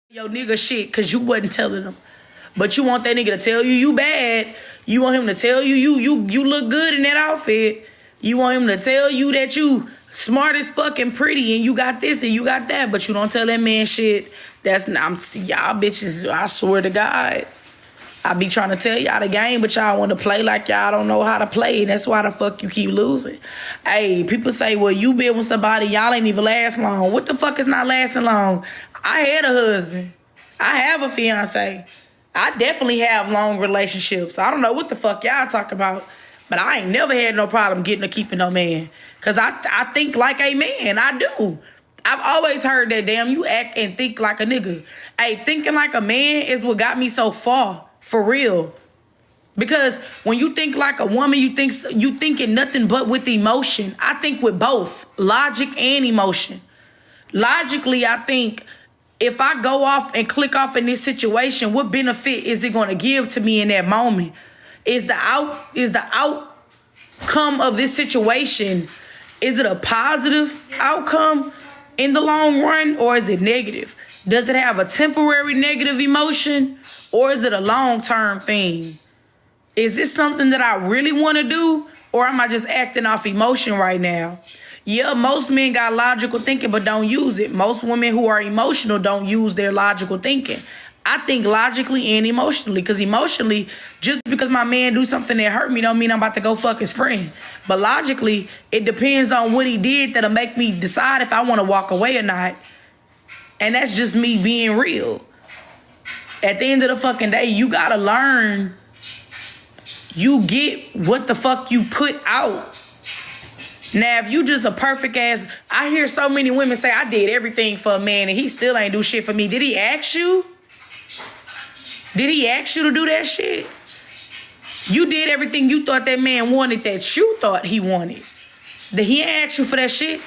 Yo nigga shit because you wasn't telling him. But you want that nigga to tell you you bad. You want him to tell you you look good in that outfit. You want him to tell you that you smart as fucking pretty and you got this and you got that. But you don't tell that man shit. That's not, y'all bitches, I swear to God. I be trying to tell y'all the game, but y'all want to play like y'all don't know how to play. And that's why the fuck you keep losing. Hey, people say, well, you been with somebody, y'all ain't even last long. What the fuck is not lasting long? I had a husband. I have a fiance. I definitely have long relationships. I don't know what the fuck y'all talk about, but I ain't never had no problem getting or keeping no man. Because I think like a man. I do. I've always heard that, damn, you act and think like a nigga. Hey, thinking like a man is what got me so far. For real. Because when you think like a woman, you thinking nothing but with emotion. I think with both logic and emotion. Logically, I think if I go off and click off in this situation, what benefit is it going to give to me in that moment? Is the outcome of this situation, is it a positive outcome in the long run, or is it negative? Does it have a temporary negative emotion, or is it a long-term thing? Is this something that I really want to do, or am I just acting off emotion right now? Yeah, most men got logical thinking, but don't use it. Most women who are emotional don't use their logical thinking. I think logically and emotionally, because emotionally, just because my man do something that hurt me don't mean I'm about to go fuck his friend. But logically, it depends on what he did that'll make me decide if I want to walk away or not. And that's just me being real. At the end of the fucking day, you gotta learn. You get what the fuck you put out. Now, if you just a perfect ass, I hear so many women say, I did everything for a man and he still ain't do shit for me. Did he ask you? Did he ask you to do that shit? You did everything you thought that man wanted that you thought he wanted. Did he ask you for that shit?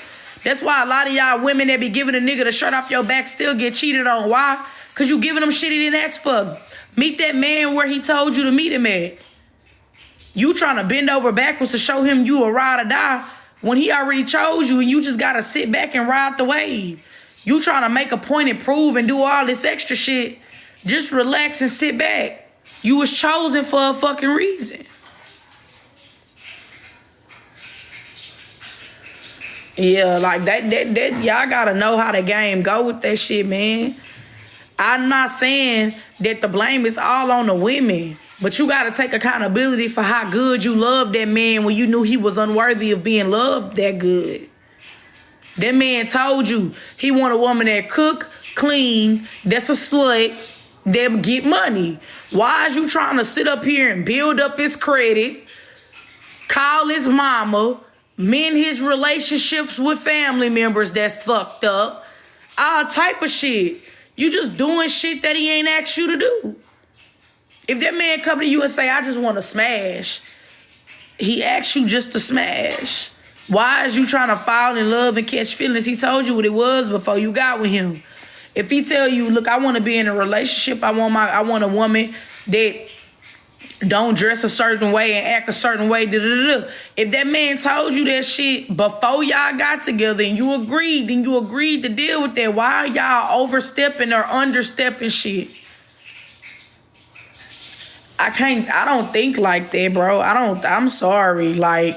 That's why a lot of y'all women that be giving a nigga the shirt off your back still get cheated on. Why? Because you giving him shit he didn't ask for. Meet that man where he told you to meet him at. You trying to bend over backwards to show him you a ride or die when he already chose you and you just got to sit back and ride the wave. You trying to make a point and prove and do all this extra shit. Just relax and sit back. You was chosen for a fucking reason. Yeah, like that y'all gotta know how the game go with that shit, man. I'm not saying that the blame is all on the women, but you gotta take accountability for how good you loved that man when you knew he was unworthy of being loved that good. That man told you he want a woman that cook, clean, that's a slut, that get money. Why is you trying to sit up here and build up his credit, call his mama, mend his relationships with family members that's fucked up, all type of shit. You just doing shit that he ain't asked you to do. If that man come to you and say, I just want to smash, he asked you just to smash. Why is you trying to fall in love and catch feelings? He told you what it was before you got with him. If he tell you, look, I want to be in a relationship, I want a woman that don't dress a certain way and act a certain way. If that man told you that shit before y'all got together and you agreed, then you agreed to deal with that. Why are y'all overstepping or understepping shit? I don't think like that, bro. I'm sorry. Like,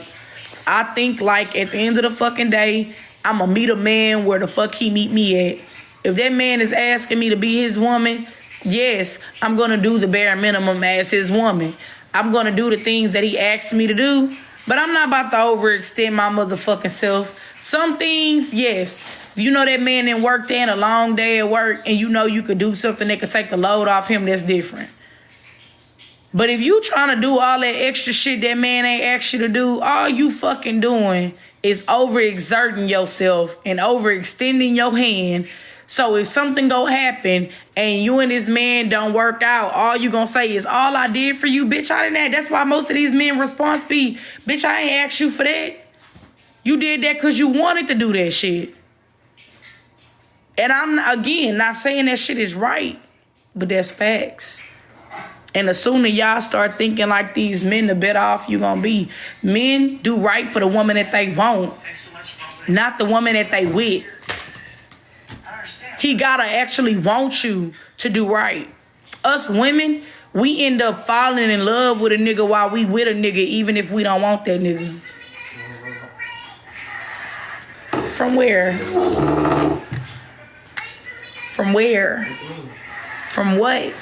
I think like at the end of the fucking day, I'ma meet a man where the fuck he meet me at. If that man is asking me to be his woman, yes, I'm going to do the bare minimum as his woman. I'm going to do the things that he asks me to do, but I'm not about to overextend my motherfucking self. Some things, yes. You know that man didn't work there in a long day at work and you know you could do something that could take the load off him, that's different. But if you trying to do all that extra shit that man ain't asked you to do, all you fucking doing is overexerting yourself and overextending your hand. So if something go happen and you and this man don't work out, all you gonna say is, all I did for you, bitch, I didn't ask. That's why most of these men response be, bitch, I ain't asked you for that. You did that because you wanted to do that shit. And I'm, again, not saying that shit is right, but that's facts. And the sooner y'all start thinking like these men, the better off you gonna be. Men do right for the woman that they want, not the woman that they with. He gotta actually want you to do right. Us women, we end up falling in love with a nigga while we with a nigga, even if we don't want that nigga. From where? From where? From what?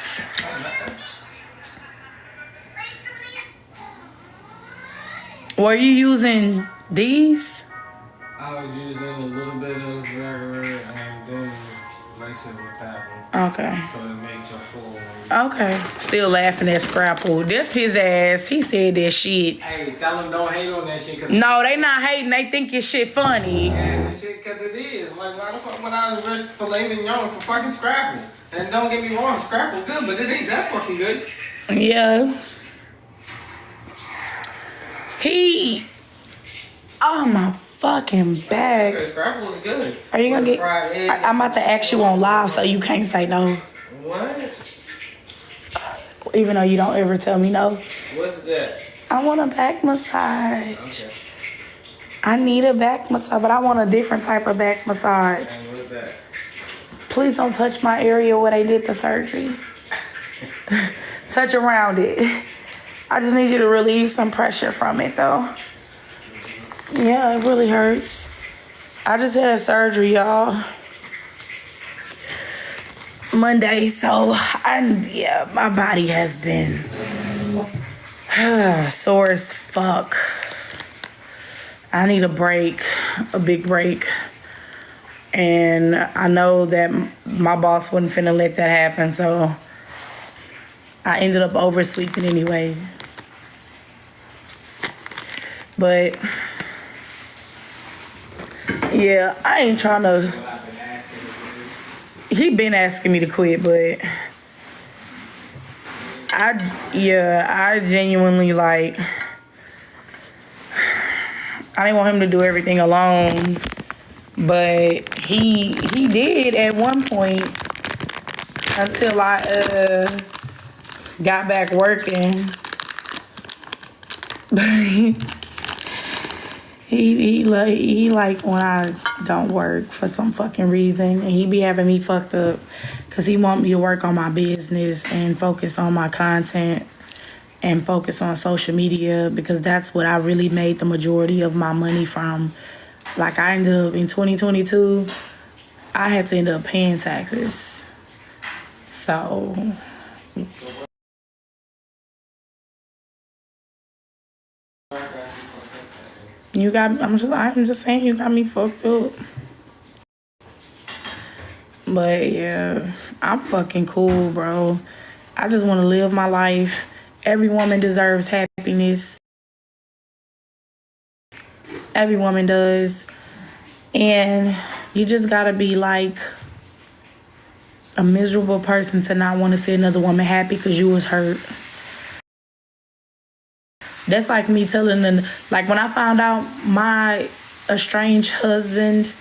Were you using these? I was using a little bit of Gregory and then mix it with that one. Okay. So it makes a full one. Okay. Still laughing at Scrapple. That's his ass. He said that shit. Hey, tell them don't hate on that shit. No, they not hating. They think your shit funny. Yeah, that shit, cause it is. Like, why the fuck would I risk filet mignon for fucking Scrapple? And don't get me wrong, Scrapple good, but it ain't that fucking good. Yeah. Oh my fucking back. Okay, Scrapple is good. Are you gonna get? I'm about to ask you on live, so you can't say no. What? Even though you don't ever tell me no. What's that? I want a back massage. Okay. I need a back massage, but I want a different type of back massage. And what's that? Please don't touch my area where they did the surgery. Touch around it. I just need you to relieve some pressure from it, though. Yeah, it really hurts. I just had surgery, y'all. Monday, so my body has been sore as fuck. I need a break, a big break. And I know that my boss wasn't finna let that happen, so I ended up oversleeping anyway. But yeah, I ain't trying to. He been asking me to quit, but I genuinely like. I didn't want him to do everything alone, but he did at one point until I got back working. He like when I don't work for some fucking reason, and he be having me fucked up because he want me to work on my business and focus on my content and focus on social media, because that's what I really made the majority of my money from. Like, I ended up in 2022, I had to end up paying taxes. So I'm just saying you got me fucked up. But yeah, I'm fucking cool, bro. I just want to live my life. Every woman deserves happiness. Every woman does. And you just gotta be like a miserable person to not want to see another woman happy because you was hurt. That's like me telling them, like when I found out my estranged ex-husband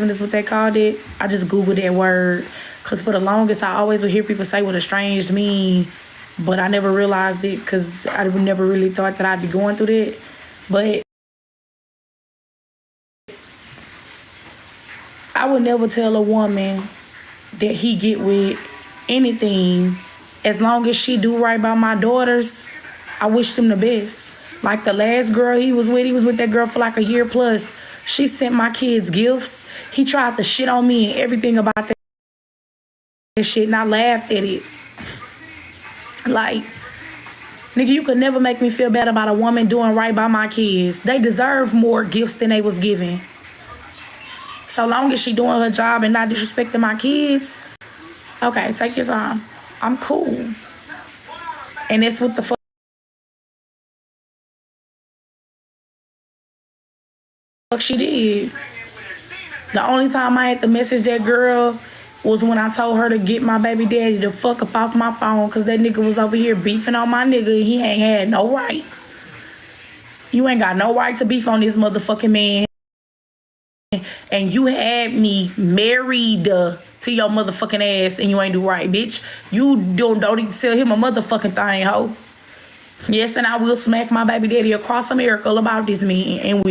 is what they called it, I just Googled that word. Because for the longest, I always would hear people say what estranged mean, but I never realized it because I never really thought that I'd be going through that. But I would never tell a woman that he get with anything. As long as she do right by my daughters, I wish them the best. Like the last girl he was with that girl for like a year plus. She sent my kids gifts. He tried to shit on me and everything about that shit, and I laughed at it. Like, nigga, you could never make me feel bad about a woman doing right by my kids. They deserve more gifts than they was given. So long as she doing her job and not disrespecting my kids, okay, take your time. I'm cool. And that's what the fuck she did. The only time I had to message that girl was when I told her to get my baby daddy the fuck up off my phone, because that nigga was over here beefing on my nigga and he ain't had no right. You ain't got no right to beef on this motherfucking man. And you had me married to your motherfucking ass and you ain't do right, bitch. You don't even tell him a motherfucking thing, ho. Yes, and I will smack my baby daddy across America about this man, and we